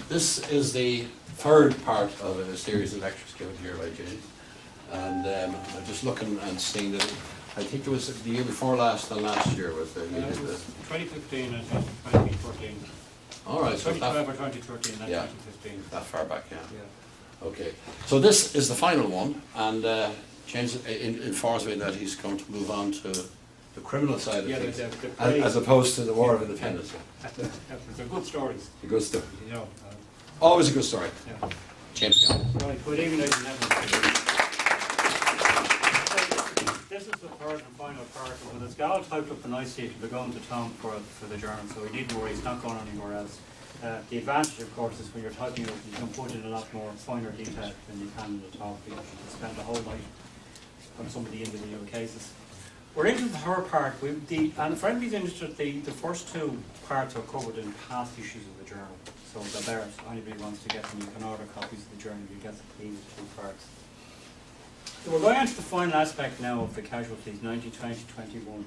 This is the third part of a series of lectures given here by Jane, and I'm just looking and seeing that I think it was the year before last and last year was the, it was 2015 and 2014. All right, so 2012 or 2013 and yeah, 2015. that far back, yeah. Yeah. Okay, so this is the final one, and James informs me that he's going to move on to the criminal side of things, as opposed to the War of Independence. They're good stories. A good story. You know. Always a good story. Yeah. James. Right, good evening, ladies and gentlemen. This is the third and final part of it. Scannelll typed up a nicely. It'll be going to Tom for the journal, so he needn't worry, it's not going anywhere else. The advantage, of course, is when you're typing it, you can put in a lot more finer detail than you can in the talk, because you can spend a whole night on some of the individual cases. We're into the third part, and for anybody's interested, the first two parts are covered in past issues of the journal. So they're there, if anybody wants to get them, you can order copies of the journal, you get these two parts. So we're going on to the final aspect now of the casualties, 1920-21.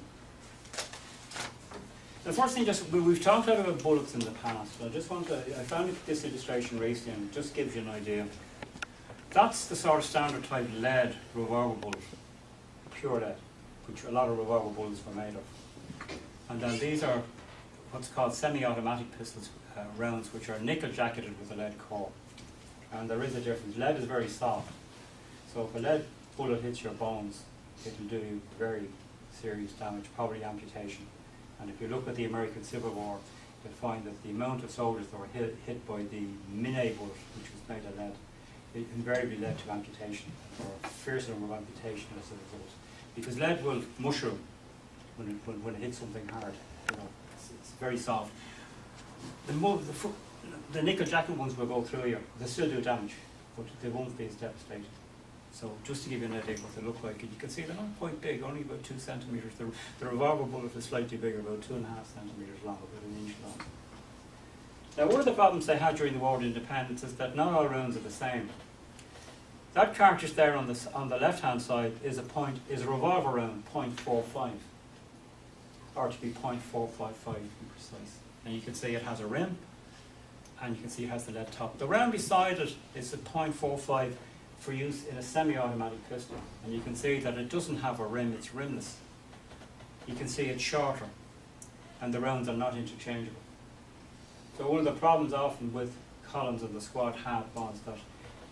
The first thing, we've talked about bullets in the past, but I found this illustration recently, and it just gives you an idea. That's the sort of standard type lead revolver bullet, pure lead, which a lot of revolver bullets were made of. And then these are what's called semi-automatic pistols, rounds, which are nickel jacketed with a lead core. And there is a difference. Lead is very soft, so if a lead bullet hits your bones, it will do you very serious damage, probably amputation. And if you look at the American Civil War, you'll find that the amount of soldiers that were hit by the Minay bullet, which was made of lead, it invariably led to amputation, or a fierce number of amputation as a result. Because lead will mushroom when it hits something hard. You know, it's very soft. The nickel jacket ones will go through you. They still do damage, but they won't be as devastating. So just to give you an idea of what they look like, you can see they're not quite big, only about 2 centimetres. The revolver bullet is slightly bigger, about 2.5 centimetres long, about 1 inch long. Now, one of the problems they had during the War of Independence is that not all rounds are the same. That cartridge there on the left-hand side is a revolver round, .45, or to be .455 to be precise. And you can see it has a rim, and you can see it has the lead top. The round beside it is a .45 for use in a semi-automatic pistol, and you can see that it doesn't have a rim; it's rimless. You can see it's shorter, and the rounds are not interchangeable. So one of the problems often with Collins and the squad had was that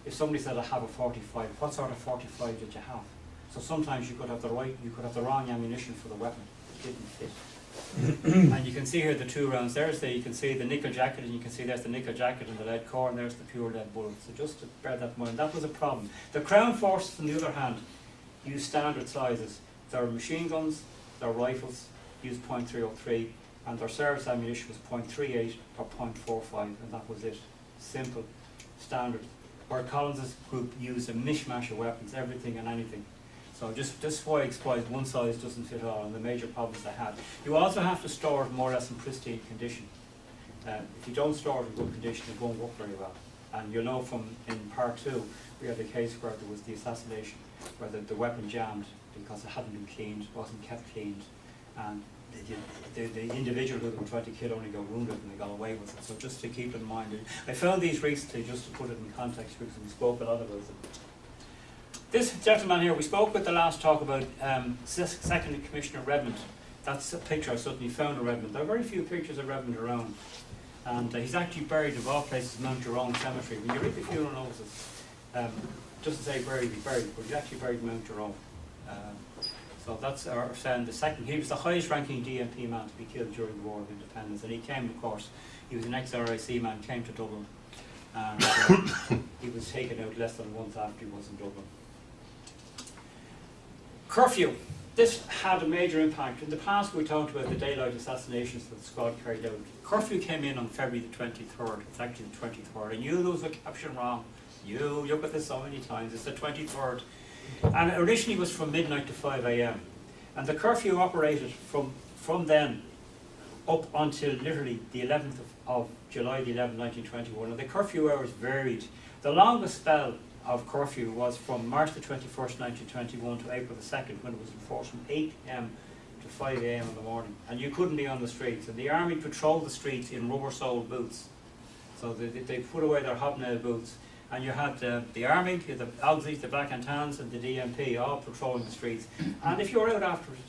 if somebody said, I have a 45, what sort of 45 did you have? So sometimes you could have the wrong ammunition for the weapon. It didn't fit. And you can see here the two rounds. You can see the nickel jacket, and you can see there's the nickel jacket and the lead core, and there's the pure lead bullet. So just to bear that in mind, that was a problem. The Crown Forces, on the other hand, use standard sizes. Their machine guns, their rifles use .303, and their service ammunition was .38 or .45, and that was it. Simple, standard. Where Collins's group used a mishmash of weapons, everything and anything. So just why I explained one size doesn't fit all, and the major problems they had. You also have to store it more or less in pristine condition. If you don't store it in good condition, it won't work very well. And you'll know from in part 2, we had a case where there was the assassination, where the weapon jammed because it hadn't been cleaned, wasn't kept cleaned, and the individual who they were trying to kill only got wounded and they got away with it. So just to keep in mind, I found these recently just to put it in context because we spoke a lot about them. This gentleman here, we spoke with the last talk about Second Commissioner Redmond. That's a picture I suddenly found of Redmond. There are very few pictures of Redmond around. And he's actually buried, of all places, Mount Jerome Cemetery. When you read the funeral notices, it doesn't say where he's buried, but he's actually buried in Mount Jerome. So that's our friend, the second. He was the highest ranking DMP man to be killed during the War of Independence. And he came, of course, he was an ex-RIC man, came to Dublin. And he was taken out less than a month after he was in Dublin. Curfew. This had a major impact. In the past we talked about the daylight assassinations that the squad carried out. Curfew came in on February the 23rd. It's actually the 23rd. And you lose the caption wrong. You look at this so many times. It's the 23rd. And it originally was from midnight to 5 a.m. And the curfew operated from then up until literally the 11th of July the 11th, 1921. And the curfew hours varied. The longest spell of curfew was from March the 21st, 1921 to April the 2nd, when it was enforced from 8 p.m. to 5 a.m. in the morning, and you couldn't be on the streets. And the army patrolled the streets in rubber-soled boots. So they put away their hobnail boots, and you had the army, you had the auxiliaries, the Black and Tans, and the DMP all patrolling the streets. And if you were out afterwards,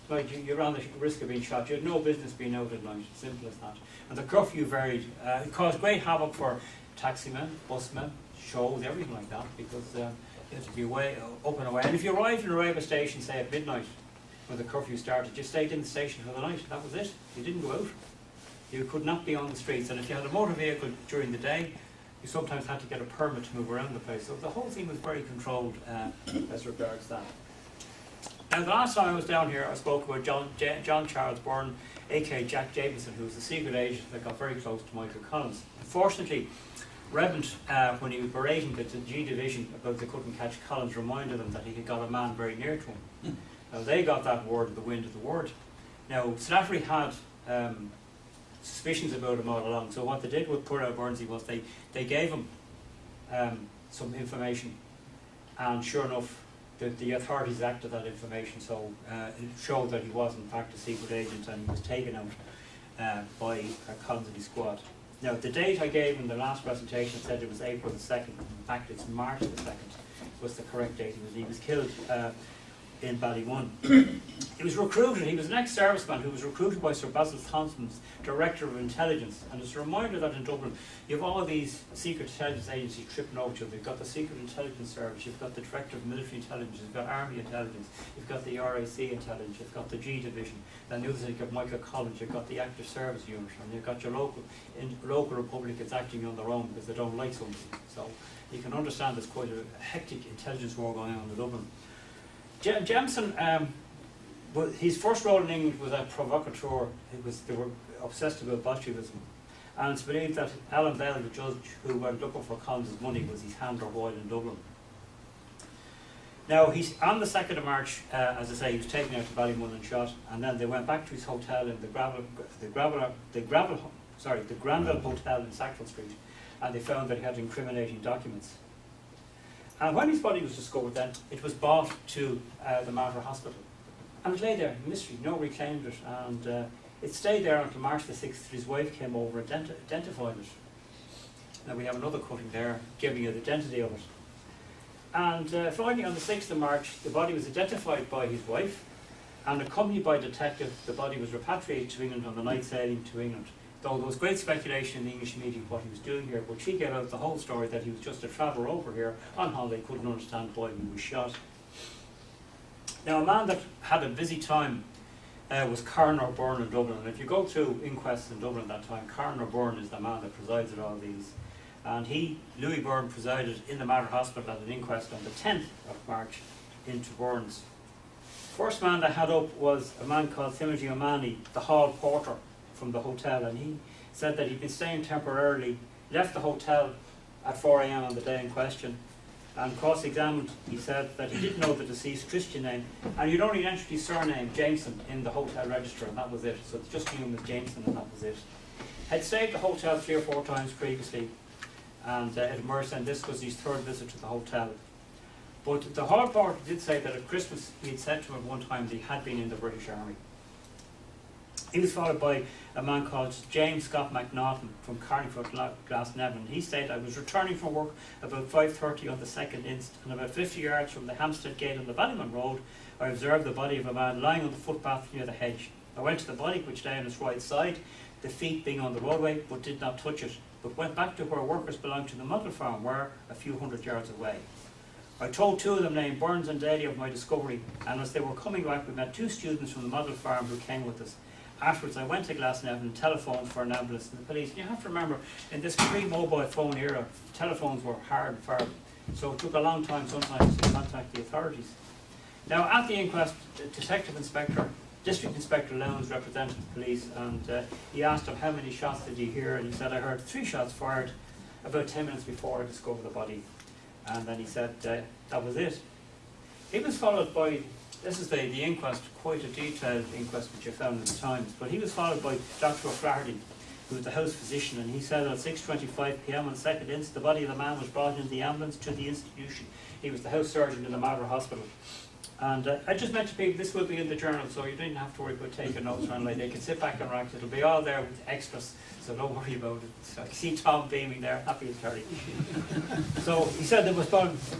like you ran the risk of being shot, you had no business being out at night. Simple as that. And the curfew varied. It caused great havoc for taximen, busmen, shows, everything like that, because you had to be away, up and away. And if you arrived in a railway station, say at midnight, when the curfew started, you stayed in the station for the night. That was it. You didn't go out. You could not be on the streets. And if you had a motor vehicle during the day, you sometimes had to get a permit to move around the place. So the whole thing was very controlled as regards that. Now, the last time I was down here, I spoke about John Charles Byrne, aka Jack Jameson, who was the secret agent that got very close to Michael Collins. Unfortunately, Revent, when he was berating the G Division about they couldn't catch Collins, reminded them that he had got a man very near to him. Now, they got that word of the wind of the word. Now, Slattery had suspicions about him all along, so what they did with poor old Burnsy was they gave him some information, and sure enough, the authorities acted that information, so it showed that he was in fact a secret agent, and he was taken out by Collins and his squad. Now, the date I gave in the last presentation said it was April the 2nd. In fact, it's March the 2nd was the correct date. He was killed in Ballymun. He was recruited, he was an ex-serviceman who was recruited by Sir Basil Thompson's Director of Intelligence. And it's a reminder that in Dublin, you have all these secret intelligence agencies tripping over you. You've got the Secret Intelligence Service, you've got the Director of Military Intelligence, you've got Army Intelligence, you've got the RAC Intelligence, you've got the G Division, then the other side you've got Michael Collins, you've got the Active Service Unit, and you've got your local Republicans acting on their own because they don't like something. So you can understand there's quite a hectic intelligence war going on in Dublin. Jameson, his first role in England was a provocateur. They were obsessed about Bolshevism, and it's believed that Alan Bell, the judge who went looking for Collins' money, was his handler while in Dublin. Now, he's on the 2nd of March, as I say, he was taken out to Ballymun and shot, and then they went back to his hotel in the Granville Hotel in Sackville Street, and they found that he had incriminating documents. And when his body was discovered then, it was brought to the Mater Hospital. And it lay there in mystery, nobody claimed it, and it stayed there until March the 6th. His wife came over and identified it. Now we have another cutting there, giving you the identity of it. And finally on the 6th of March, the body was identified by his wife, and accompanied by a detective, the body was repatriated to England on the night sailing to England. Though there was great speculation in the English media what he was doing here, but she gave out the whole story that he was just a traveller over here on holiday, couldn't understand why he was shot. Now, a man that had a busy time was Coroner Byrne in Dublin, and if you go through inquests in Dublin at that time, Coroner Byrne is the man that presides at all these. And Louis Byrne, presided in the Mater Hospital at an inquest on the 10th of March into Byrne's. First man that had up was a man called Timothy O'Mahony, the hall porter from the hotel, and he said that he'd been staying temporarily, left the hotel at 4 a.m. on the day in question, and cross-examined, he said that he didn't know the deceased Christian name, and he'd only entered his surname, Jameson, in the hotel register, and that was it. So it's just knew him as Jameson, and that was it. Had stayed at the hotel 3 or 4 times previously, and it emerged, and this was his 3rd visit to the hotel. But the hall porter did say that at Christmas he had said to him at one time that he had been in the British Army. He was followed by a man called James Scott McNaughton from Carneyfoot, Glasnevin. He said, I was returning from work about 5:30 on the 2nd inst, and about 50 yards from the Hampstead Gate on the Ballymun Road, I observed the body of a man lying on the footpath near the hedge. I went to the body, which lay on its right side, the feet being on the roadway, but did not touch it, but went back to where workers belonging to the Model Farm were, a few hundred yards away. I told 2 of them, named Burns and Daly, of my discovery, and as they were coming back, we met 2 students from the Model Farm who came with us. Afterwards, I went to Glasnevin and telephoned for an ambulance and the police. And you have to remember, in this pre-mobile phone era, telephones were hard and far, so it took a long time sometimes to contact the authorities. Now, at the inquest, Detective Inspector, District Inspector Lowndes represented the police, and he asked him how many shots did he hear, and he said, I heard 3 shots fired about 10 minutes before I discovered the body. And then he said that was it. He was followed by, this is the inquest, quite a detailed inquest which I found in the Times, but he was followed by Dr. O'Flaherty, who was the house physician, and he said at 6:25 p.m. on the 2nd inst, the body of the man was brought in the ambulance to the institution. He was the house surgeon in the Mater Hospital. And I just mentioned to people, this will be in the journal, so you don't have to worry about taking notes or anything. They can sit back and relax. It'll be all there with extras, so don't worry about it. So I see Tom beaming there, happy as Terry. So he said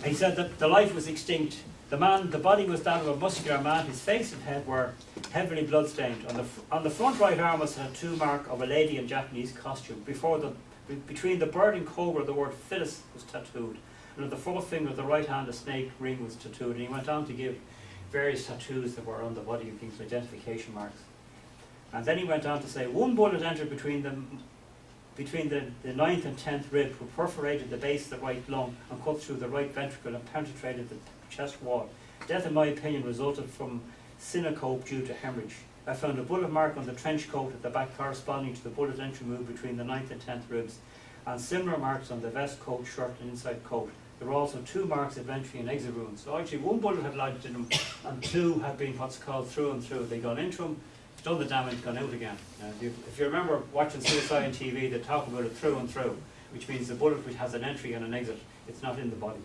he said that the life was extinct. The body was that of a muscular man. His face and head were heavily bloodstained. On the front right arm was a tattoo mark of a lady in Japanese costume. Between the bird and cobra, the word Phyllis was tattooed. And on the fourth finger of the right hand, a snake ring was tattooed. And he went on to give various tattoos that were on the body and things, identification marks. And then he went on to say, one bullet entered between the 9th and 10th rib, who perforated the base of the right lung and cut through the right ventricle and penetrated the chest wall. Death, in my opinion, resulted from syncope due to hemorrhage. I found a bullet mark on the trench coat at the back corresponding to the bullet entry move between the 9th and 10th ribs, and similar marks on the vest, coat, shirt and inside coat. There were also 2 marks of entry and exit wounds. So actually 1 bullet had lodged in him and 2 had been what's called through and through. They'd gone into him, done the damage, gone out again. Now, if you remember watching CSI on TV, they talk about it through and through, which means the bullet which has an entry and an exit, it's not in the body.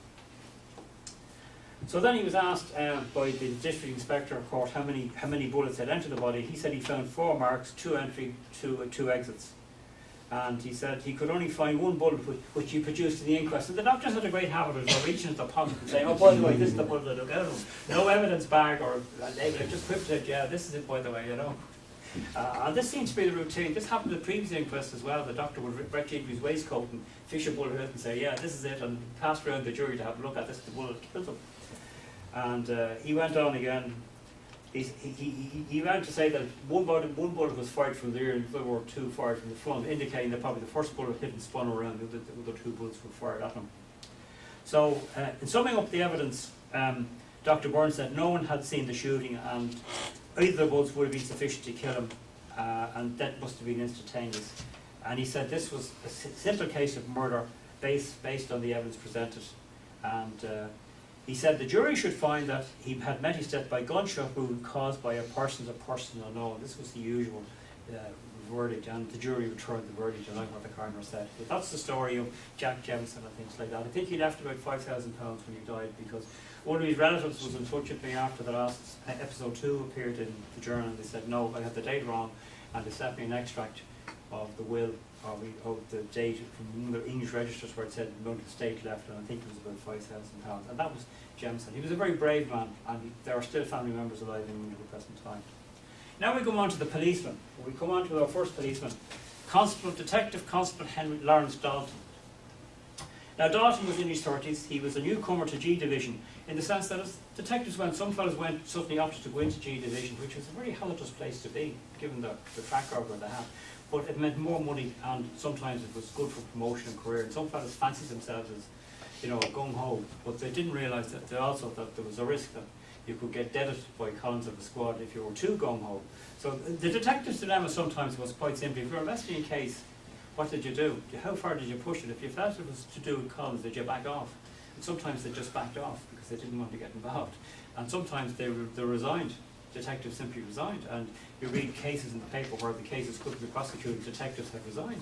So then he was asked by the district inspector of court how many bullets had entered the body. He said he found 4 marks, 2 entry, 2 exits. And he said he could only find 1 bullet which he produced in the inquest. And the doctors had a great habit of reaching into the pocket and saying, oh, by the way, this is the bullet I took out of him. No evidence bag or label, just whipped it, yeah, this is it, by the way, you know. And this seems to be the routine. This happened at the previous inquest as well. The doctor would reach into his waistcoat and fish a bullet out and say, yeah, this is it, and pass around the jury to have a look at this, the bullet killed him. And he went on again. He went to say that one bullet was fired from the rear and there were 2 fired from the front, indicating that probably the first bullet hit and spun around, the other 2 bullets were fired at him. So, in summing up the evidence, Dr. Burns said no one had seen the shooting and either the bullets would have been sufficient to kill him, and that must have been instantaneous. And he said this was a simple case of murder based on the evidence presented. And he said the jury should find that he had met his death by gunshot wound caused by a person unknown. This was the usual verdict, and the jury returned the verdict unlike what the coroner said. But that's the story of Jack Jemison and things like that. I think he left about £5,000 when he died, because one of his relatives was in touch with me after the last episode 2 appeared in the journal, and they said, no, I had the date wrong, and they sent me an extract of the will, of the date from the English registers where it said the amount of estate left, and I think it was about £5,000. And that was Jemison. He was a very brave man, and there are still family members alive in England at the present time. Now we go on to the policeman. We come on to our first policeman, Detective Constable Henry Lawrence Dalton. Now Dalton was in his 30s. He was a newcomer to G Division, in the sense that as detectives went, some fellas suddenly opted to go into G Division, which was a very hazardous place to be, given the track record they had. But it meant more money, and sometimes it was good for promotion and career. And some fellas fancied themselves as, you know, gung-ho, but they didn't realise that there was a risk that you could get deaded by columns of the squad if you were too gung-ho. So the detective's dilemma sometimes was quite simply, if you're investigating a case, what did you do? How far did you push it? If you felt it was to do with columns, did you back off? And sometimes they just backed off because they didn't want to get involved. And sometimes they resigned. Detectives simply resigned. And you read cases in the paper where the cases couldn't be prosecuted, detectives had resigned.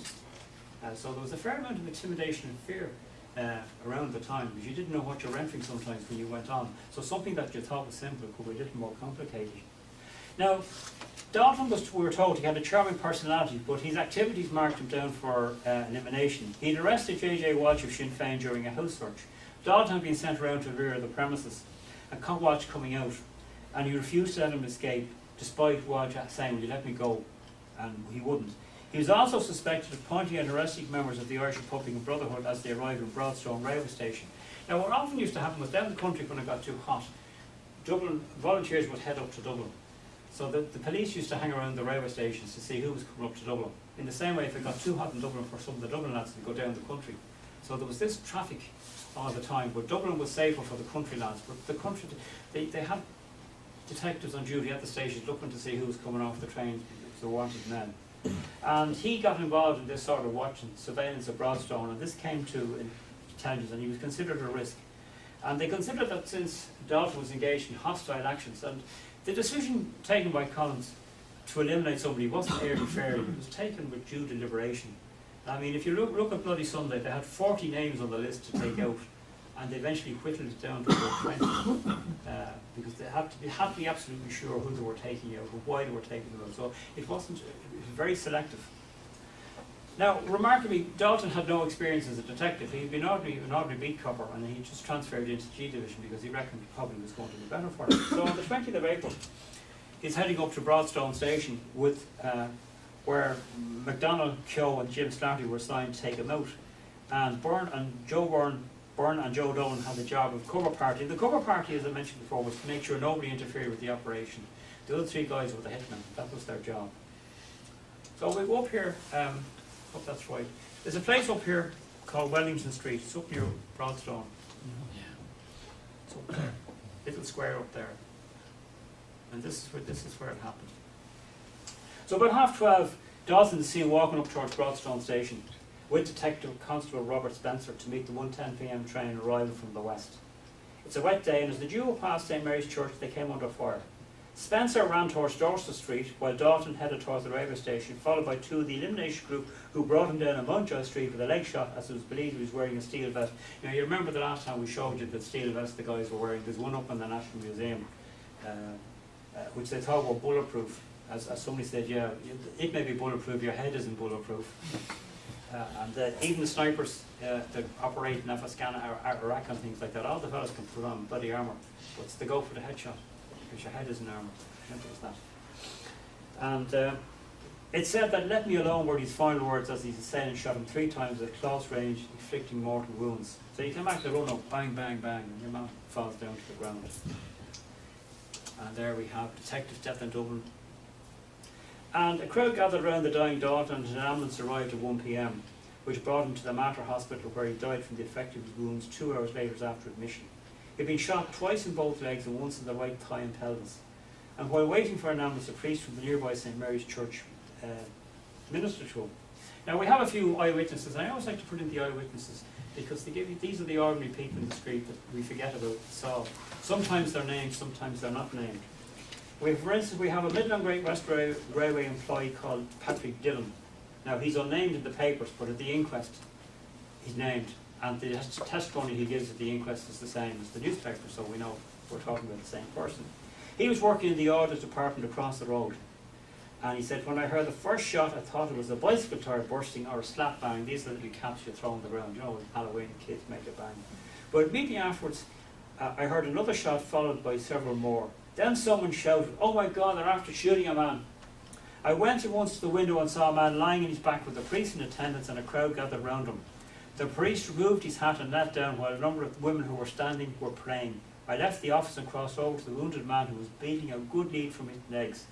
So there was a fair amount of intimidation and fear around the time, because you didn't know what you're entering sometimes when you went on. So something that you thought was simple could be a little more complicated. Now, Dalton we were told he had a charming personality, but his activities marked him down for elimination. He'd arrested J.J. Walsh of Sinn Féin during a house search. Dalton had been sent around to the rear of the premises and caught Walsh coming out, and he refused to let him escape, despite Walsh saying, will you let me go? And he wouldn't. He was also suspected of pointing at arresting members of the Irish Republican Brotherhood as they arrived in Broadstone railway station. Now, what often used to happen was down the country when it got too hot, Dublin volunteers would head up to Dublin. So the police used to hang around the railway stations to see who was coming up to Dublin. In the same way, if it got too hot in Dublin for some of the Dublin lads to go down the country. So there was this traffic all the time, but Dublin was safer for the country lads. But the country, they had detectives on duty at the stations looking to see who was coming off the trains, if they wanted men. And he got involved in this sort of watching surveillance of Broadstone, and this came to intelligence, and he was considered a risk. And they considered that since Dalton was engaged in hostile actions, and the decision taken by Collins to eliminate somebody wasn't airy-fairy, it was taken with due deliberation. I mean, if you look at Bloody Sunday, they had 40 names on the list to take out, and they eventually whittled it down to about 20, because they had to be absolutely sure who they were taking out and why they were taking them out. So it was very selective. Now, remarkably, Dalton had no experience as a detective. He'd been an ordinary beat copper, and he just transferred into G Division because he reckoned probably was going to be better for him. So on the 20th of April, he's heading up to Broadstone Station with where MacDonald, Keogh and Jim Slattery were assigned to take him out. And Byrne and Joe Dolan had the job of cover party. The cover party, as I mentioned before, was to make sure nobody interfered with the operation. The other three guys were the hitmen. That was their job. So we go up here, hope that's right. There's a place up here called Wellington Street. It's up near Broadstone. It's up there. Little square up there. And this is where it happened. So about 12:30, Dawson is seen walking up towards Broadstone Station with Detective Constable Robert Spencer to meet the 1:10 p.m. train arriving from the west. It's a wet day, and as the duo passed St Mary's Church, they came under fire. Spencer ran towards Dorset Street, while Dalton headed towards the railway station, followed by two of the elimination group who brought him down a Mountjoy Street with a leg shot, as it was believed he was wearing a steel vest. Now, you remember the last time we showed you that steel vest the guys were wearing. There's one up in the National Museum, which they thought were bulletproof. As somebody said, yeah, it may be bulletproof, your head isn't bulletproof. And even the snipers that operate in Afghanistan, Iraq and things like that, all the fellas can put on bloody armour, but they go for the headshot, because your head isn't armour. Simple as that. And it said that "let me alone" were his final words as his assailant shot him 3 times at close range, inflicting mortal wounds. So you came back to run up, bang, bang, bang, and your man falls down to the ground. And there we have Detective Death in Dublin. And a crowd gathered around the dying Dalton, and an ambulance arrived at 1 p.m, which brought him to the Mater Hospital, where he died from the effect of his wounds 2 hours later after admission. He'd been shot twice in both legs and once in the right thigh and pelvis. And while waiting for an ambulance, a priest from the nearby St Mary's Church ministered to him. Now, we have a few eyewitnesses, and I always like to put in the eyewitnesses because they give you, these are the ordinary people in the street that we forget about. So sometimes they're named, sometimes they're not named. For instance, we have a Midland Great West Railway employee called Patrick Dillon. Now, he's unnamed in the papers, but at the inquest, he's named. And the testimony he gives at the inquest is the same as the newspaper, so we know we're talking about the same person. He was working in the audit department across the road. And he said, "When I heard the first shot, I thought it was a bicycle tire bursting or a slap bang. These are the little caps you throw on the ground. You know, with Halloween kids make a bang." But immediately afterwards, I heard another shot followed by several more. Then someone shouted, "Oh my God, they're after shooting a man." I went at once to the window and saw a man lying in his back with the priest in attendance and a crowd gathered round him. The priest removed his hat and knelt down while a number of women who were standing were praying. I left the office and crossed over to the wounded man who was bleeding a good lead from his legs.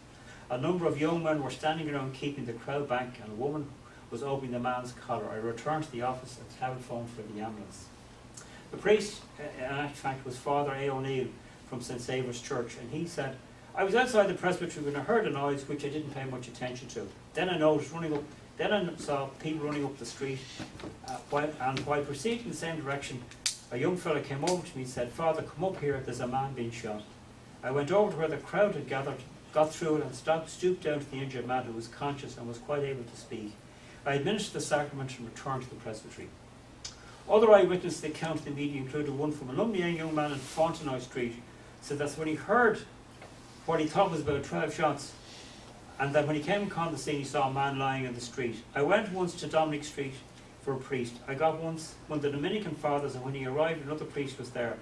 A number of young men were standing around keeping the crowd back, and a woman was opening the man's collar. I returned to the office and telephoned for the ambulance. The priest, in actual fact, was Father A. O'Neill from St. Saviour's Church, and he said, "I was outside the presbytery when I heard a noise which I didn't pay much attention to. Then I saw people running up the street, while proceeding in the same direction, a young fellow came over to me and said, 'Father, come up here, there's a man being shot.' I went over to where the crowd had gathered, got through it and stooped down to the injured man who was conscious and was quite able to speak. I administered the sacrament and returned to the presbytery." Other eyewitnesses that counted the media included one from a lovely young man in Fontenoy Street, said that when he heard what he thought was about 12 shots, and that when he came upon the scene he saw a man lying in the street. I went once to Dominic Street for a priest. I got once one of the Dominican fathers, and when he arrived another priest was there.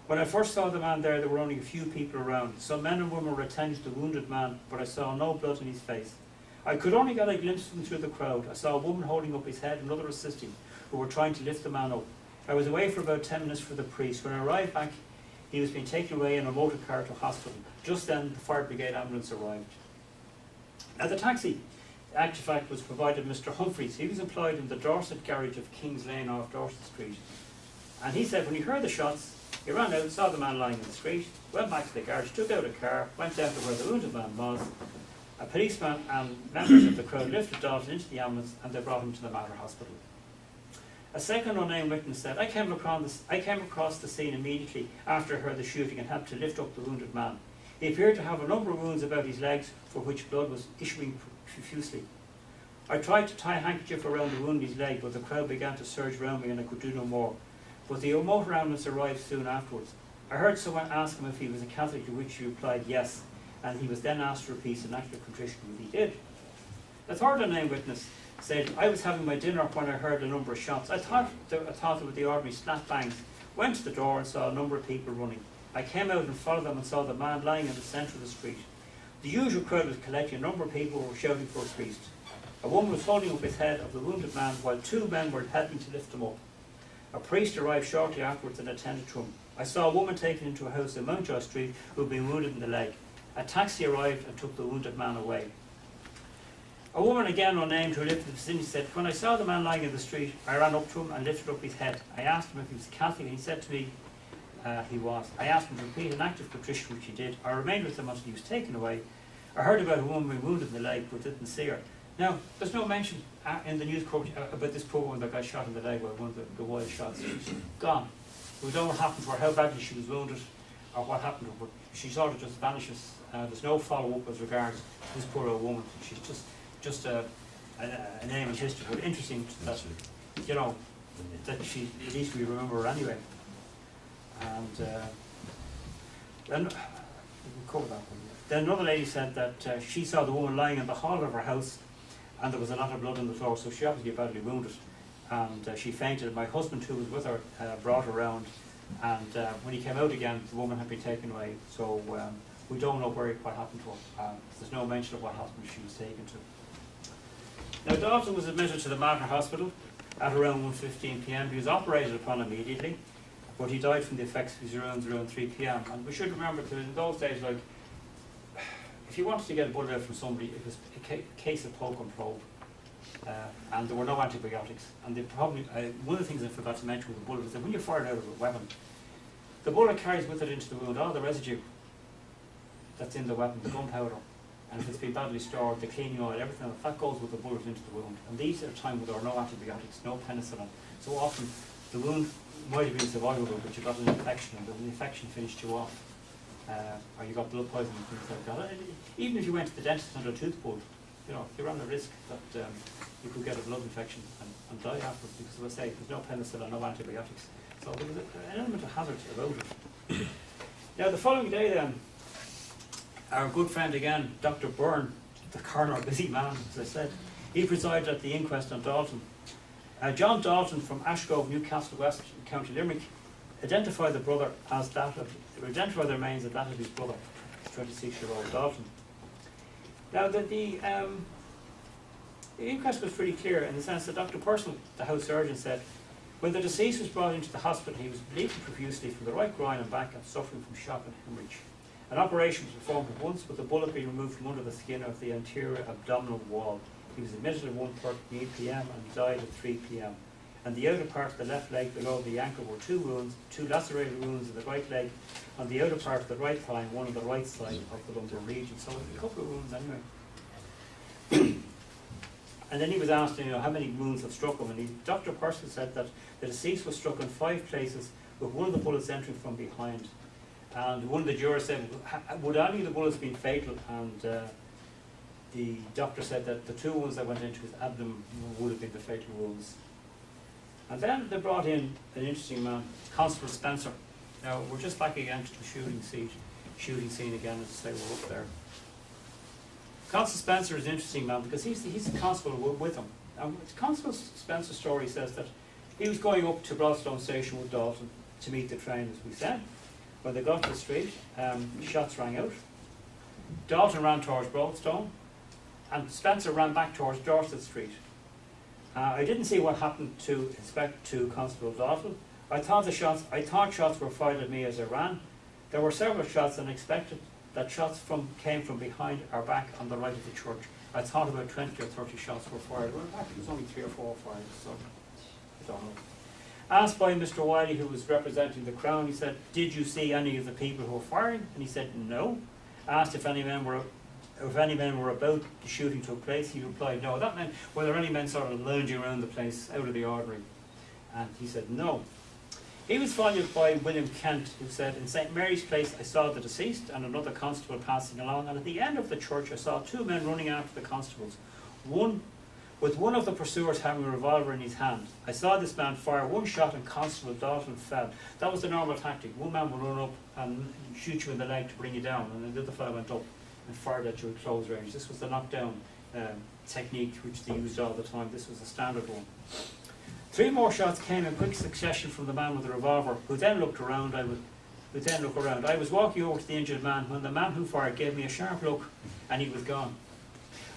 When I first saw the man there were only a few people around. Some men and women were attending to the wounded man, but I saw no blood in his face. I could only get a glimpse of him through the crowd. I saw a woman holding up his head and another assisting, who were trying to lift the man up. I was away for about 10 minutes for the priest. When I arrived back, he was being taken away in a motor car to hospital. Just then, the fire brigade ambulance arrived. Now, the taxi, the actual fact, was provided Mr. Humphreys. He was employed in the Dorset garage of King's Lane off Dorset Street. And he said when he heard the shots, he ran out, saw the man lying in the street, went back to the garage, took out a car, went down to where the wounded man was. A policeman and members of the crowd lifted Dalton into the ambulance and they brought him to the Mater Hospital. A second unnamed witness said, I came across the scene immediately after I heard the shooting and helped to lift up the wounded man. He appeared to have a number of wounds about his legs for which blood was issuing profusely. I tried to tie a handkerchief around the wound in his leg, but the crowd began to surge around me and I could do no more. but the motor ambulance arrived soon afterwards. I heard someone ask him if he was a Catholic, to which he replied yes, and he was then asked to repeat an act of contrition, which he did. A third unnamed witness said, I was having my dinner when I heard a number of shots. I thought it was the ordinary slap bangs. Went to the door and saw a number of people running. I came out and followed them and saw the man lying in the centre of the street. The usual crowd was collecting. A number of people were shouting for a priest. A woman was holding up his head of the wounded man while two men were helping to lift him up. A priest arrived shortly afterwards and attended to him. I saw a woman taken into a house in Mountjoy Street who had been wounded in the leg. A taxi arrived and took the wounded man away. A woman, again unnamed, who lived in the vicinity said, when I saw the man lying in the street, I ran up to him and lifted up his head. I asked him if he was Catholic, and he said to me he was. I asked him to repeat an act of contrition, which he did. I remained with him until he was taken away. I heard about a woman being wounded in the leg, but didn't see her. Now, there's no mention in the news coverage about this poor woman that got shot in the leg by one of the wild shots. She's gone. We don't know what happened to her, how badly she was wounded, or what happened to her, but she sort of just vanishes. There's no follow-up as regards this poor old woman. She's just a name in history, but interesting that, you know, that she, at least we remember her anyway. And then, we'll cover that one. Then another lady said that she saw the woman lying in the hall of her house and there was a lot of blood on the floor, so she obviously badly wounded. And she fainted. My husband, who was with her, brought her around, and when he came out again, the woman had been taken away. So we don't know what happened to her. There's no mention of what hospital she was taken to. Now, Dalton was admitted to the Mater Hospital at around 1:15 p.m. He was operated upon immediately, but he died from the effects of his wounds around 3 p.m. And we should remember that in those days, like, if you wanted to get a bullet out from somebody, it was a case of poke and probe. And there were no antibiotics. And they probably, one of the things I forgot to mention with the bullet is that when you fire it out of a weapon, the bullet carries with it into the wound all the residue that's in the weapon, the gunpowder. And if it's been badly stored, the cleaning oil, everything else, that goes with the bullet into the wound. And these are times where there are no antibiotics, no penicillin. So often the wound might have been survivable, but you got an infection, and the infection finished you off. Or you got blood poisoning, things like that. Even if you went to the dentist and had a tooth pulled, you know, you ran the risk that you could get a blood infection and die afterwards, because, as I say, there's no penicillin, no antibiotics. So there was an element of hazard about it. Now, the following day then, our good friend again, Dr. Byrne, the coroner, a busy man, as I said, he presided at the inquest on Dalton. John Dalton from Ashgrove, Newcastle West, County Limerick, identified the brother as that of, identified the remains as that of his brother, 26-year-old Dalton. Now, the inquest was pretty clear in the sense that Dr. Purcell, the house surgeon, said when the deceased was brought into the hospital, he was bleeding profusely from the right groin and back and suffering from shock and hemorrhage. An operation was performed at once, with the bullet being removed from under the skin of the anterior abdominal wall. He was admitted at 1:30 p.m. and died at 3 p.m. And the outer part of the left leg below the ankle were two wounds, two lacerated wounds in the right leg, on the outer part of the right thigh and one on the right side of the lumbar region. So a couple of wounds anyway. And then he was asked, you know, how many wounds have struck him, and Dr. Purcell said that the deceased was struck in 5 places, with one of the bullets entering from behind. And one of the jurors said, would any of the bullets been fatal? And the doctor said that the 2 wounds that went into his abdomen would have been the fatal wounds. And then they brought in an interesting man, Constable Spencer. Now, we're just back again to the shooting scene again, as I say, we're up there. Constable Spencer is an interesting man because he's the constable with him. Now, Constable Spencer's story says that he was going up to Broadstone Station with Dalton to meet the train, as we said. When they got to the street, shots rang out. Dalton ran towards Broadstone, and Spencer ran back towards Dorset Street. I didn't see what happened to Constable Dalton. I thought shots were fired at me as I ran. There were several shots, and expected that shots came from behind our back on the right of the church. I thought about 20 or 30 shots were fired. Well, in fact, it was only 3 or 4 fired, so I don't know. Asked by Mr. Wiley, who was representing the Crown, he said, did you see any of the people who were firing? And he said, no. Asked if any men were about the shooting took place, he replied, no. That meant, were there any men sort of lounging around the place, out of the ordinary? And he said, no. He was followed by William Kent, who said, in St. Mary's Place, I saw the deceased and another constable passing along, and at the end of the church, I saw 2 men running after the constables. One with one of the pursuers having a revolver in his hand. I saw this man fire one shot and Constable Dalton fell. That was the normal tactic. One man would run up and shoot you in the leg to bring you down, and the other fellow went up and fired at you at close range. This was the knockdown technique which they used all the time. This was a standard one. 3 more shots came in quick succession from the man with the revolver, who then looked around. I was walking over to the injured man when the man who fired gave me a sharp look, and he was gone.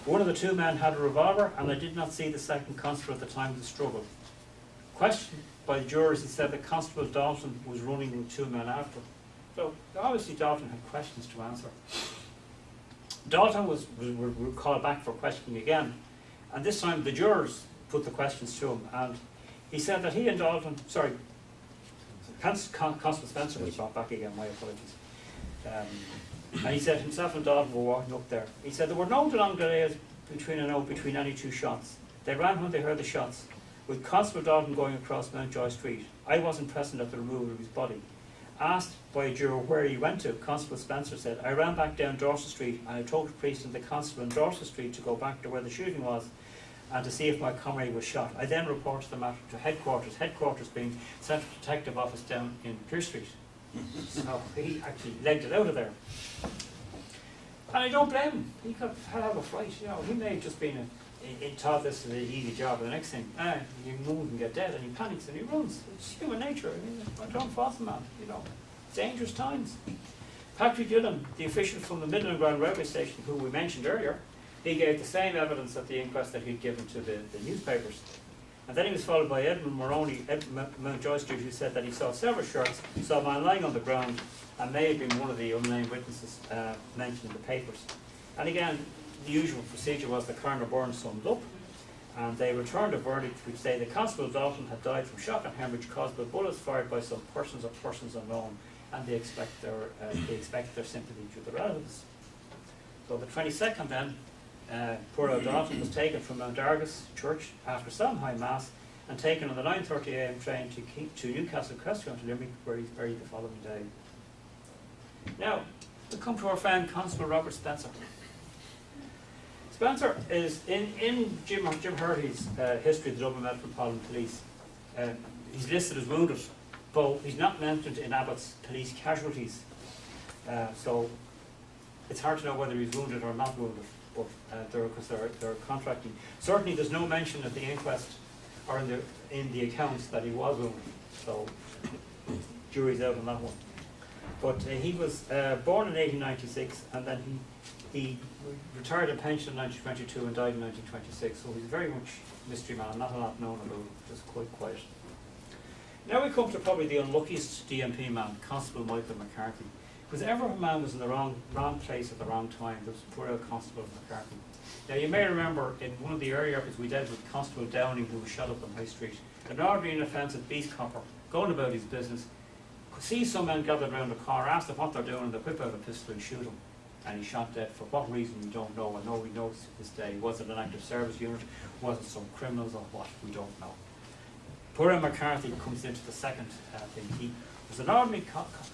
One of the 2 men had a revolver, and I did not see the second constable at the time of the struggle. Questioned by the jurors, he said that Constable Dalton was running with 2 men after. So obviously Dalton had questions to answer. Dalton was called back for questioning again, and this time the jurors put the questions to him, and he said that he and Dalton, Constable Spencer was brought back again, my apologies. And he said himself and Dalton were walking up there. He said there were no long delays between any 2 shots. They ran when they heard the shots, with Constable Dalton going across Mountjoy Street. I wasn't present at the removal of his body. Asked by a juror where he went to, Constable Spencer said, I ran back down Dorset Street and I told the priest and the constable in Dorset Street to go back to where the shooting was and to see if my comrade was shot. I then reported the matter to headquarters being Central Detective Office down in Pearse Street. So he actually legged it out of there. And I don't blame him. He could have a fright, you know. He may have just been thought this is an easy job. And the next thing, you move and get dead, and he panics and he runs. It's human nature. I mean, I don't fault the man, you know. Dangerous times. Patrick Dillon, the official from the Midland Ground Railway Station, who we mentioned earlier, he gave the same evidence at the inquest that he'd given to the newspapers. And then he was followed by Edmund Moroney, Mountjoy Street, who said that he saw several shots, he saw a man lying on the ground, and may have been one of the unnamed witnesses mentioned in the papers. And again, the usual procedure was the coroner Burns summed up, and they returned a verdict which said that Constable Dalton had died from shock and hemorrhage caused by bullets fired by some persons or persons unknown, and they expect their sympathy to the relatives. So the 22nd then, poor old Dalton was taken from Mount Argus Church after some high mass and taken on the 9:30 a.m. train to Newcastle County Limerick, where he's buried the following day. Now, we come to our friend Constable Robert Spencer. Spencer is in Jim Hurley's history of the Dublin Metropolitan Police. He's listed as wounded, but he's not mentioned in Abbott's police casualties. So it's hard to know whether he's wounded or not wounded, but they're contracting. Certainly, there's no mention at the inquest or in the accounts that he was wounded. So jury's out on that one. But he was born in 1896, and then he retired in pension in 1922 and died in 1926. So he's very much a mystery man, not a lot known about him, just quite quiet. Now we come to probably the unluckiest DMP man, Constable Michael McCarthy. Because ever a man was in the wrong place at the wrong time, there was poor old Constable McCarthy. Now you may remember in one of the earlier episodes we dealt with Constable Downing, who was shot up on High Street. An ordinary inoffensive beast copper, going about his business, could see some men gathered around the car, asked them what they're doing, and they whip out a pistol and shoot him. And he shot dead. For what reason we don't know, and nobody knows to this day. Was it an active service unit? Was it some criminals or what? We don't know. Poor McCarthy comes into the second thing. He was an ordinary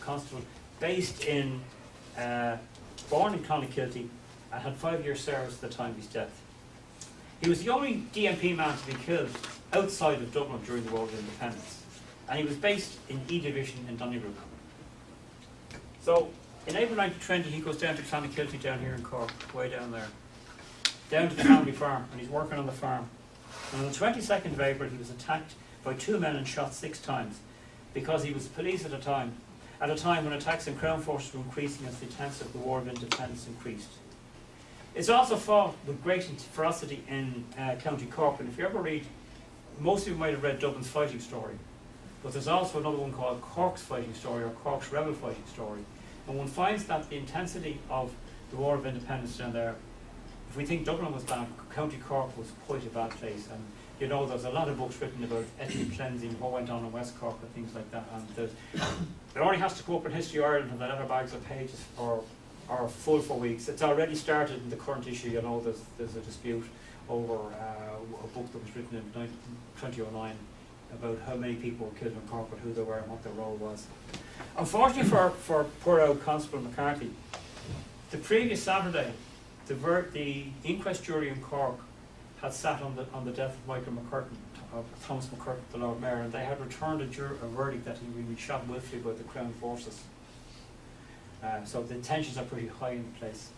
constable based in, born in Clonakilty and had 5 years service at the time of his death. He was the only DMP man to be killed outside of Dublin during the War of Independence, and he was based in E Division in Donnybrook. So in April 1920 he goes down to Clonakilty down here in Cork, way down there, down to the family farm, and he's working on the farm. And on the 22nd of April he was attacked by 2 men and shot 6 times because he was police at a time when attacks on Crown forces were increasing as the intensity of the War of Independence increased. It's also fought with great ferocity in County Cork, and if you ever read, most of you might have read Dublin's Fighting Story, but there's also another one called Cork's Fighting Story or Cork's Rebel Fighting Story, and one finds that the intensity of the War of Independence down there, if we think Dublin was bad, County Cork was quite a bad place, and you know there's a lot of books written about ethnic cleansing, what went on in West Cork and things like that, and it only has to go up in History of Ireland and the letterbags of pages are full for weeks. It's already started in the current issue. You know there's a dispute over a book that was written in 2009 about how many people were killed in Cork and who they were and what their role was. Unfortunately for poor old Constable McCarthy, the previous Saturday the inquest jury in Cork had sat on the death of Michael McCurtain, Thomas McCurtain, the Lord Mayor, and they had returned a verdict that he would be shot willfully by the Crown Forces. So the tensions are pretty high in the place.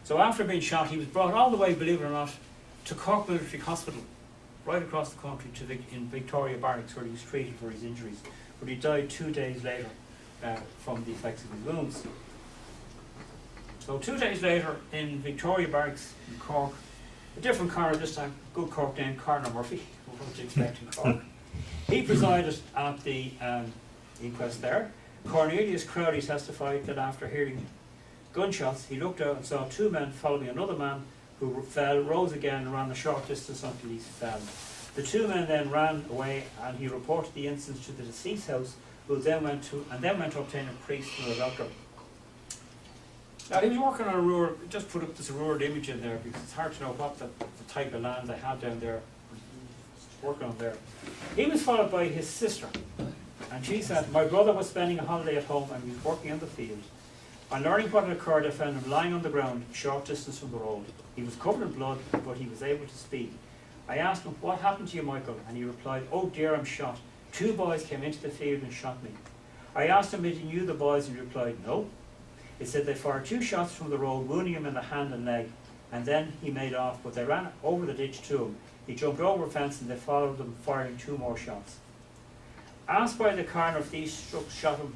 So after being shot, he was brought all the way, believe it or not, to Cork Military Hospital, right across the country in Victoria Barracks, where he was treated for his injuries. But he died 2 days later from the effects of his wounds. So 2 days later, in Victoria Barracks in Cork, a different coroner this time, good Cork name, Coroner Murphy, what would you expect in Cork? He presided at the inquest there. Cornelius Crowley testified that after hearing gunshots, he looked out and saw 2 men following another man who fell, rose again, and ran a short distance until he fell. The 2 men then ran away, and he reported the incident to the deceased's house, who then went to obtain a priest and a doctor. Now he was working on a rural, just put up this rural image in there because it's hard to know what the type of land they had down there, working on there. He was followed by his sister, and she said, "My brother was spending a holiday at home and he was working in the field. On learning what had occurred, I found him lying on the ground, a short distance from the road. He was covered in blood, but he was able to speak. I asked him, 'What happened to you, Michael?' And he replied, 'Oh dear, I'm shot. 2 boys came into the field and shot me.' I asked him if he knew the boys, and he replied, 'No.' He said they fired 2 shots from the road, wounding him in the hand and leg, and then he made off, but they ran over the ditch to him. He jumped over a fence and they followed him, firing 2 more shots." Asked by the coroner if these shot him,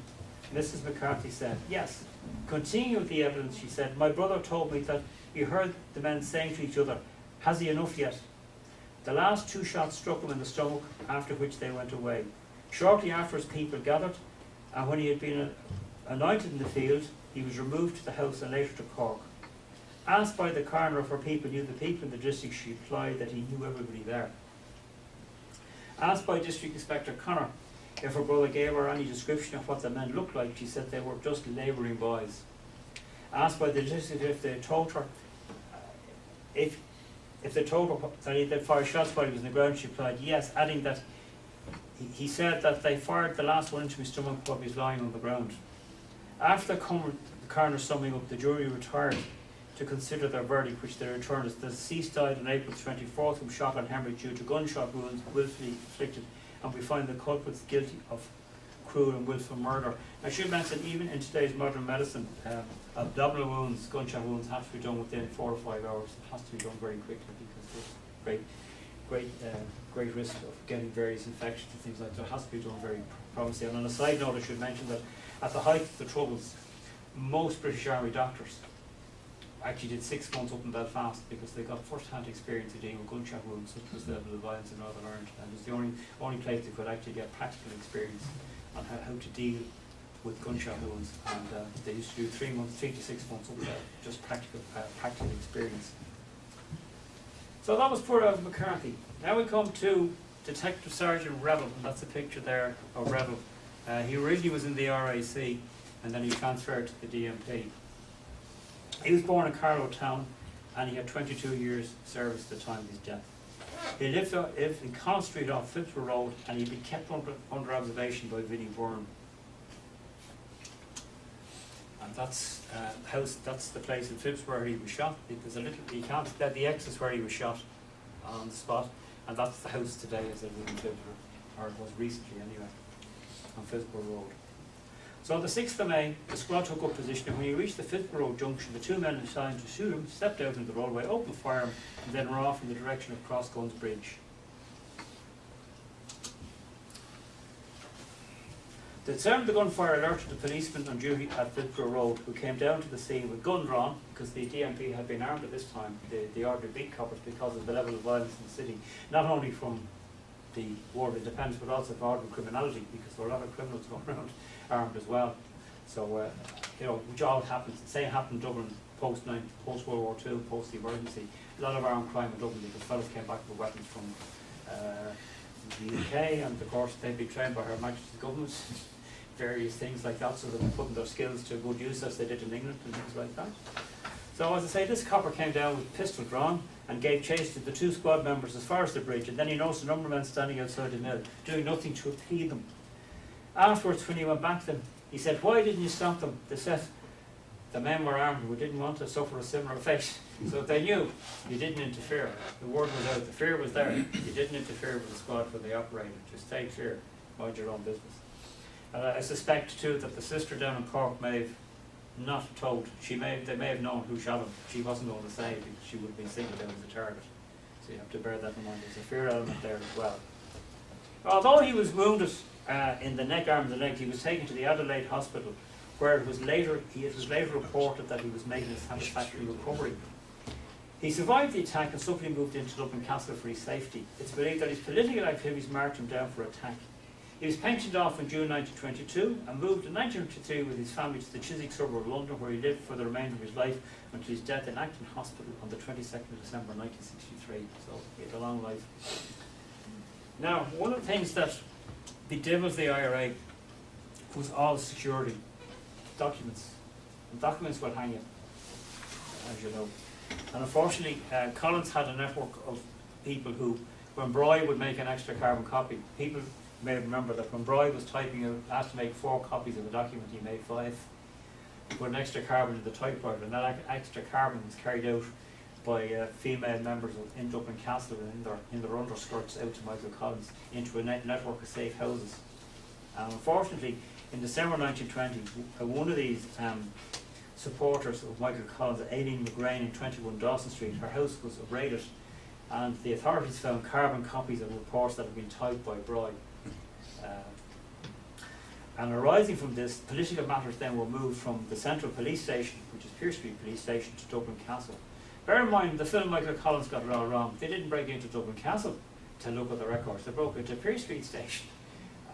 Mrs. McCarthy said, "Yes." Continuing with the evidence, she said, "My brother told me that he heard the men saying to each other, 'Has he enough yet?' The last 2 shots struck him in the stomach, after which they went away. Shortly afterwards, people gathered, and when he had been anointed in the field, he was removed to the house and later to Cork. Asked by the coroner if her people knew the people in the district, she replied that he knew everybody there. Asked by District Inspector Connor if her brother gave her any description of what the men looked like, she said they were just labouring boys. Asked by the district if they told her if they told her that he had fired shots while he was on the ground, she replied yes, adding that he said that they fired the last one into his stomach while he was lying on the ground. After the coroner summing up, the jury retired to consider their verdict, which they returned as the deceased died on April 24th from shock and hemorrhage due to gunshot wounds willfully inflicted, and we find the culprits guilty of cruel and willful murder. I should mention, even in today's modern medicine, abdominal wounds, gunshot wounds, have to be done within 4 or 5 hours. It has to be done very quickly because there's great risk of getting various infections and things like that. It has to be done very promptly. And on a side note, I should mention that at the height of the Troubles, most British Army doctors actually did 6 months up in Belfast because they got first-hand experience of dealing with gunshot wounds, such was the level of violence in Northern Ireland, and it was the only place they could actually get practical experience on how to deal with gunshot wounds. And they used to do 3 to 6 months up there, just practical experience. So that was poor Alvin McCarthy. Now we come to Detective Sergeant Revel, and that's a picture there of Revel. He originally was in the RAC, and then he transferred to the DMP. He was born in Carlow Town, and he had 22 years service at the time of his death. He lived in Collins Street off Phipsborough Road, and he'd been kept under observation by Vinnie Byrne. And that's the place in Phipsborough where he was shot. There's a little, you can't get the X is where he was shot on the spot, and that's the house today as it was in Phipsborough, or it was recently anyway, on Phipsborough Road. So on the 6th of May, the squad took up position, and when he reached the Phipsborough Road junction, the 2 men assigned to shoot him stepped out into the roadway, opened fire, and then ran off in the direction of Crossguns Bridge. The sound of the gunfire alerted the policeman on duty at Phipsborough Road, who came down to the scene with gun drawn, because the DMP had been armed at this time, the ordinary big coppers, because of the level of violence in the city, not only from the War of Independence, but also for ordinary criminality, because there were a lot of criminals going around armed as well. So, which all happened. Same happened in Dublin post World War II, post the emergency. A lot of armed crime in Dublin because fellas came back with weapons from the UK, and of course they'd been trained by Her Majesty's government, various things like that, so they were putting their skills to good use as they did in England and things like that. So as I say, this copper came down with pistol drawn and gave chase to the 2 squad members as far as the bridge, and then he noticed a number of men standing outside the mill, doing nothing to impede them. Afterwards, when he went back to them, he said, "Why didn't you stop them?" They said, the men were armed who didn't want to suffer a similar fate. So they knew you didn't interfere. The word was out, the fear was there. You didn't interfere with the squad where they operated. Just stay clear, mind your own business. And I suspect too that the sister down in Cork may have not told. They may have known who shot him. She wasn't going to say because she would have been singled out as a target. So you have to bear that in mind. There's a fear element there as well. Although he was wounded in the neck, arm and the leg, he was taken to the Adelaide Hospital, where it was later reported that he was making a satisfactory recovery. He survived the attack and subsequently moved into Dublin Castle for his safety. It's believed that his political activities marked him down for attack. He was pensioned off in June 1922 and moved in 1923 with his family to the Chiswick suburb of London, where he lived for the remainder of his life until his death in Acton Hospital on the 22nd of December 1963. So he had a long life. Now, one of the things that bedevils the IRA was all security documents. And documents will hang you, as you know. And unfortunately, Collins had a network of people who, when Bry would make an extra carbon copy, people may remember that when Bry was typing out, asked to make 4 copies of a document, he made 5. He put an extra carbon in the typewriter, and that extra carbon was carried out by female members in Dublin Castle and in their underskirts out to Michael Collins into a network of safe houses. And unfortunately, in December 1920, one of these supporters of Michael Collins, Aileen McGrain in 21 Dawson Street, her house was raided, and the authorities found carbon copies of reports that had been typed by Bry. And arising from this, political matters then were moved from the Central Police Station, which is Pearse Street Police Station, to Dublin Castle. Bear in mind, the film Michael Collins got it all wrong. They didn't break into Dublin Castle to look at the records. They broke into Pearse Street Station.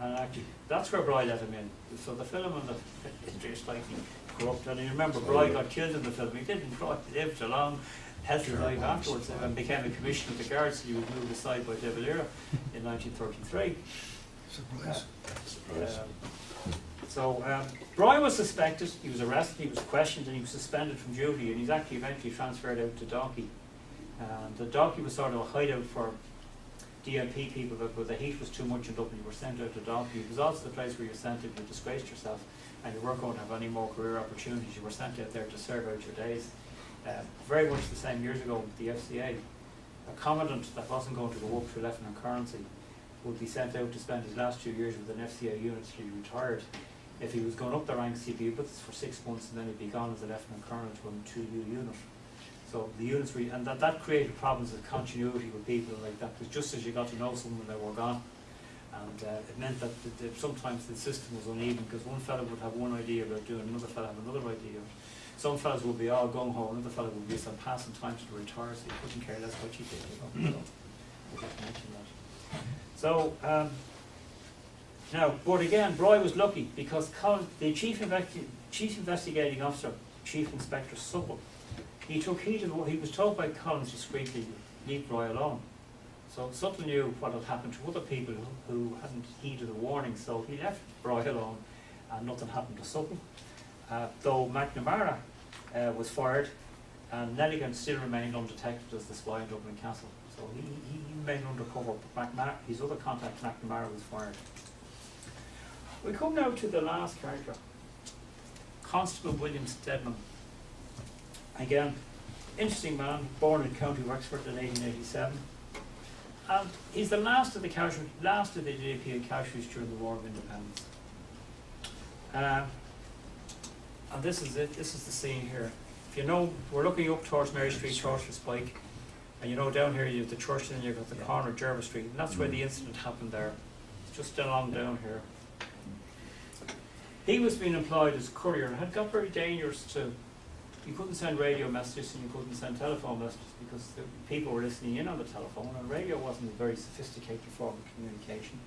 And actually, that's where Bry let him in. So the film and the history is slightly corrupt. And you remember, Bry got killed in the film. He didn't. Bry lived a long, healthy life afterwards and became a commissioner of the guards. He was moved aside by De Valera in 1933. Surprise. Bry was suspected, he was arrested, he was questioned, and he was suspended from duty, and he's actually eventually transferred out to Docky. And the Docky was sort of a hideout for DMP people, but the heat was too much in Dublin. You were sent out to Docky. It was also the place where you were sent if you disgraced yourself and you weren't going to have any more career opportunities. You were sent out there to serve out your days. Very much the same years ago with the FCA. A commandant that wasn't going to go up to lieutenant colonelcy would be sent out to spend his last 2 years with an FCA unit till he retired. If he was going up the ranks, he'd be with us for 6 months and then he'd be gone as a lieutenant colonel to a 2U unit. So the units and that created problems of continuity with people like that, because just as you got to know someone, they were gone. And it meant that sometimes the system was uneven, because one fellow would have one idea about doing, another fellow have another idea. Some fellows would be all gung-ho, another fellow would be some passing time to retire, so you couldn't care less what you did. You know? So, I just mention that. So, now, but again, Bry was lucky, because the chief investigating officer, Chief Inspector Supple, he took heed of what he was told by Collins discreetly, leave Bry alone. So Supple knew what had happened to other people who hadn't heeded the warning, so he left Bry alone, and nothing happened to Supple. Though McNamara was fired, and Nelligan still remained undetected as the spy in Dublin Castle. So he remained undercover, but his other contact, McNamara, was fired. We come now to the last character, Constable William Steadman. Again, interesting man, born in County Wexford in 1887. And he's the last of the DMP casualties during the War of Independence. And this is it, this is the scene here. If you know, we're looking up towards Mary Street, Church for Spike, and you know down here you have the church and then you've got the corner of Jervis Street, and that's where the incident happened there. It's just along down here. He was being employed as a courier and had got very dangerous too. You couldn't send radio messages and you couldn't send telephone messages because the people were listening in on the telephone, and radio wasn't a very sophisticated form of communication.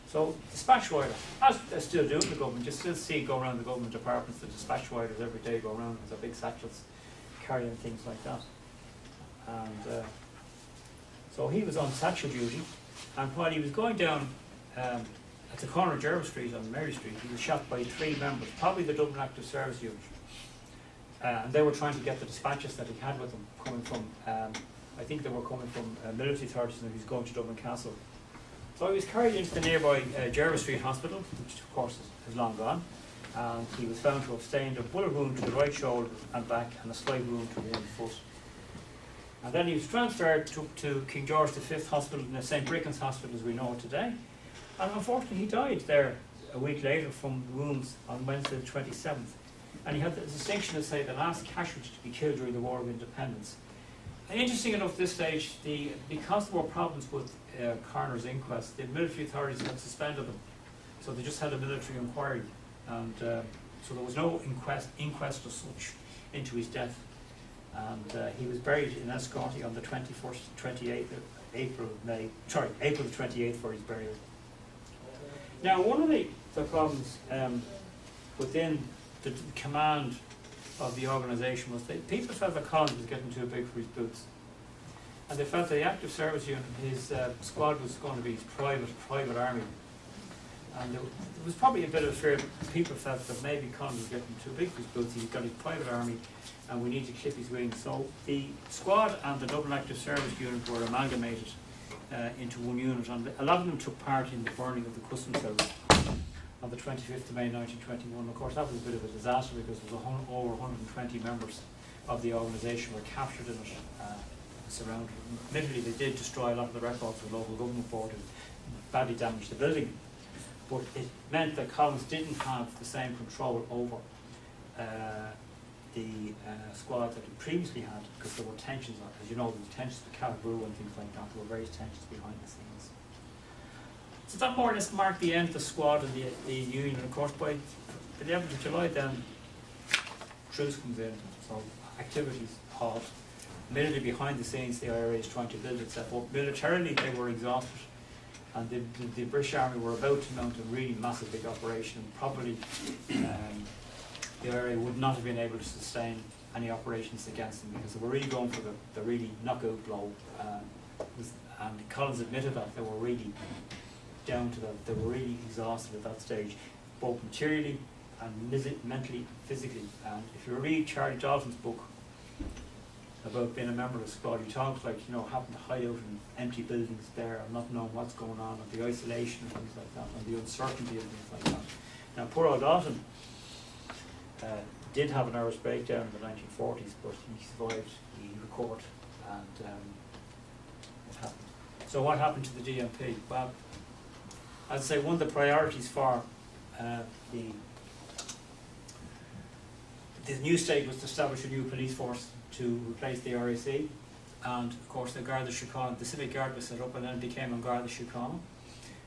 So dispatch rider, as they still do in the government, you still see go around the government departments, the dispatch riders every day go around with their big satchels carrying things like that. And so he was on satchel duty, and while he was going down at the corner of Jervis Street on Mary Street, he was shot by 3 members, probably the Dublin Active Service unit. And they were trying to get the dispatches that he had with him coming from, I think they were coming from military authorities, and he was going to Dublin Castle. So he was carried into the nearby Jervis Street Hospital, which of course is long gone. and he was found to have sustained a bullet wound to the right shoulder and back and a slight wound to one foot. And then he was transferred to King George V Hospital, in the St. Bricken's Hospital as we know it today. And unfortunately he died there a week later from wounds on Wednesday the 27th. And he had the distinction to say the last casualty to be killed during the War of Independence. And interesting enough, at this stage, because there were problems with coroner's inquest, the military authorities had suspended them. So they just had a military inquiry. And so there was no inquest as such into his death. And he was buried in Escorty on the 28th of April the 28th for his burial. Now, one of the problems within the command of the organisation was that people felt that Collins was getting too big for his boots. And they felt that the active service unit, his squad was going to be his private army. And there was probably a bit of fear. People felt that maybe Collins was getting too big for his boots. He's got his private army, and we need to clip his wings. So the squad and the Dublin Active Service Unit were amalgamated into one unit, and a lot of them took part in the burning of the Customs House on the 25th of May 1921. Of course, that was a bit of a disaster because there was over 120 members of the organisation were captured in it, surrounded. Admittedly, they did destroy a lot of the records of the local government board and badly damaged the building. But it meant that Collins didn't have the same control over the squad that he previously had, because there were tensions, as you know, there were tensions with Calabrew and things like that. There were various tensions behind the scenes. So that more or less marked the end of the squad and the union. And of course, by the 11th of July, then truce comes in, so activities halt. Militarily behind the scenes, the IRA is trying to build itself up. Militarily, they were exhausted. And the British Army were about to mount a really massive big operation, and probably the IRA would not have been able to sustain any operations against them, because they were really going for the really knockout blow. And Collins admitted that they were really down to that. They were really exhausted at that stage, both materially and mentally and physically. And if you read Charlie Dalton's book about being a member of the squad, he talks like, you know, having to hide out in empty buildings there and not knowing what's going on, and the isolation and things like that, and the uncertainty and things like that. Now, poor old Dalton did have a nervous breakdown in the 1940s, but he survived, he recovered, and it happened. So what happened to the DMP? Well, I'd say one of the priorities for the new state was to establish a new police force to replace the RAC, and of course the Garda Síochána, the Civic Guard was set up, and then became a Garda Síochána,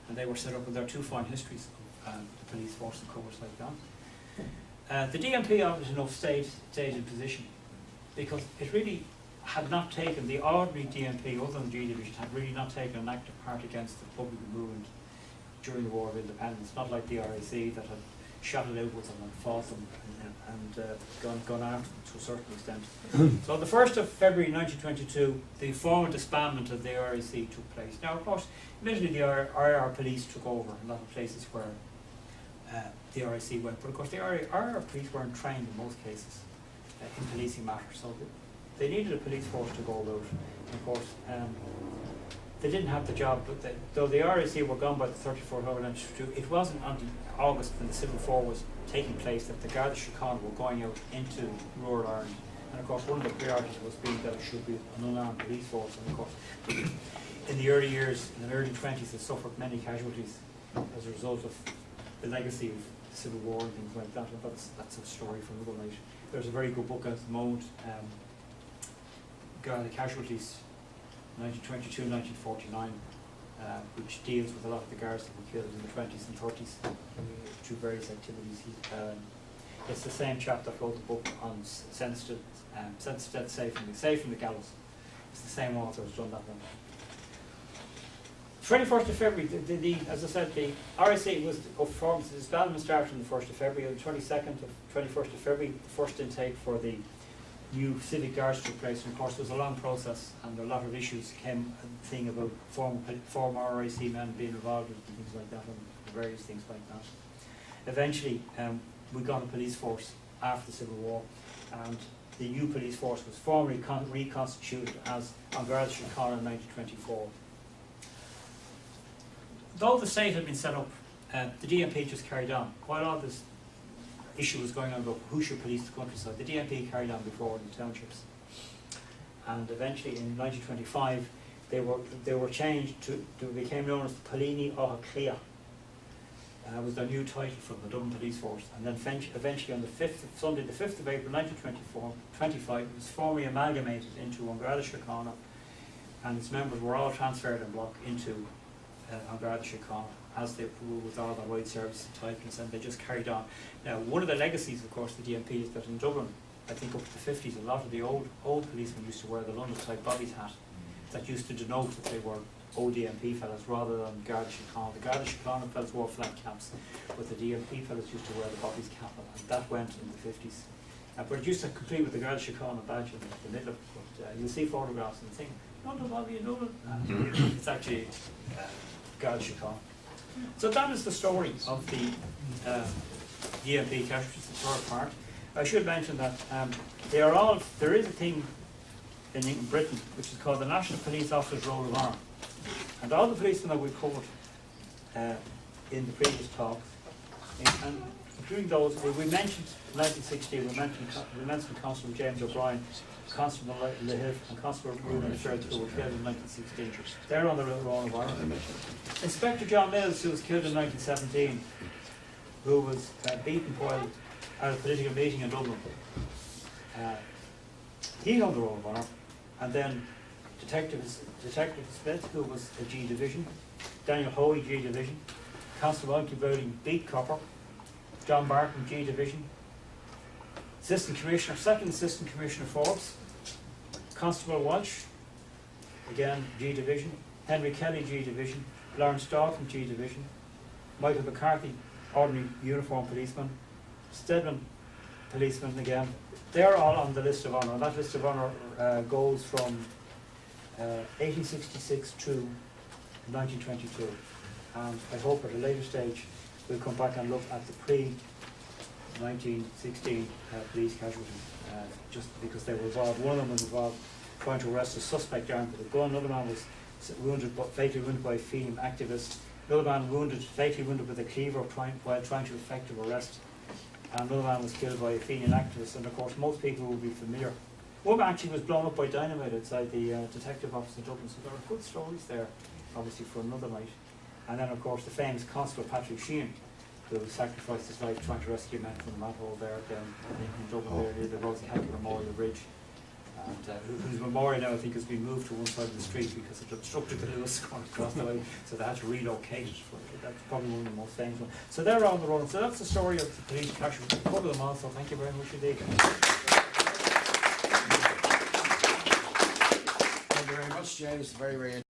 and they were set up with their two fine histories of the police force and covers like that. The DMP obviously enough stayed in position, because it really had not taken, the ordinary DMP, other than G Division, had really not taken an active part against the Republican movement during the War of Independence, not like the RAC that had shot it outwards and fought them and gone after them to a certain extent. So on the 1st of February 1922, the formal disbandment of the RAC took place. Now, of course, admittedly the IR police took over a lot of places where the RAC went, but of course the IR police weren't trained in most cases in policing matters, so they needed a police force to go about. And of course, they didn't have the job, but though the RAC were gone by the 34th of August, it wasn't until August, when the Civil War was taking place, that the Garda Síochána were going out into rural Ireland. And of course, one of the priorities was being that it should be an unarmed police force. And of course, in the early years, in the early 20s, it suffered many casualties as a result of the legacy of the Civil War and things like that. And that's a story for another night. There's a very good book at the moment, Garda Casualties, 1922-1949, which deals with a lot of the guards that were killed in the 20s and 30s through various activities. It's the same chap that wrote the book on sentenced to death safe from the gallows. It's the same author who's done that one. 21st of February, as I said, the RAC was formed, the disbandment started on the 1st of February. On the 21st of February, the first intake for the new civic guards took place, and of course it was a long process, and a lot of issues came, a thing about former RAC men being involved in things like that, and various things like that. Eventually, we got a police force after the Civil War, and the new police force was formally reconstituted as on Garda Síochána in 1924. Though the state had been set up, the DMP just carried on. Quite all this issue was going on about who should police the countryside. The DMP carried on before in the townships, and eventually in 1925 they were changed to became known as the Polini Clea. Was their new title from the Dublin Police Force, and then eventually on Sunday the 5th of April 1925 it was formally amalgamated into An Garda Síochána, and its members were all transferred en bloc into An Garda Síochána, as they were with all their wide services and titles, and they just carried on. Now, one of the legacies, of course, of the DMP is that in Dublin, I think up to the 50s, a lot of the old policemen used to wear the London type bobby's hat that used to denote that they were ODMP fellas rather than Garda Síochána. The Garda Síochána fellas wore flat caps, but the DMP fellas used to wear the bobby's cap, and that went in the 50s. But it used to complete with the Garda Síochána badge in the middle of it. But you'll see photographs and think, London Bobby in Dublin. It's actually Garda Síochána. So that is the story of the DMP casualties, the third part. I should mention that there is a thing in Britain which is called the National Police Officers Roll of Honour. And all the policemen that we've covered in the previous talks, and including those, we mentioned 1960, we mentioned Constable James O'Brien, Constable Lehiff, and Constable Ruben Sherrod, who were killed in 1916. They're on the Roll of Honour. Inspector John Mills, who was killed in 1917, who was beaten while at a political meeting in Dublin, he's on the Roll of Honour. And then Detective Smith, who was a G Division, Daniel Hoey, G Division, Constable Uncle Bowling, Beat Copper, John Barton, G Division, Assistant Commissioner, Second Assistant Commissioner Forbes, Constable Walsh, again G Division, Henry Kelly, G Division, Lawrence Dalton, G Division, Michael McCarthy, Ordinary Uniform Policeman, Steadman, Policeman again. They're all on the list of honour. That list of honour goes from 1866 to 1922. And I hope at a later stage we'll come back and look at the pre-1916 police casualties, just because they were involved. One of them was involved trying to arrest a suspect armed with a gun. Another man was fatally wounded by a Fenian activist. Another man fatally wounded with a cleaver while trying to effect an arrest. And another man was killed by a Fenian activist. And of course most people will be familiar. One actually was blown up by dynamite outside the detective office in Dublin. So there are good stories there, obviously, for another night. And then of course the famous Constable Patrick Sheehan, who sacrificed his life trying to rescue men from the manhole there down in Dublin, there near the Rosie Hecker Memorial Bridge. And whose memorial now I think has been moved to one side of the street because it obstructed the Lewis going across the way, so they had to relocate it. That's probably one of the most famous ones. So they're on the run. So that's the story of the police casualties. We'll cover them all, so thank you very much indeed. Thank you very much, James. Very, very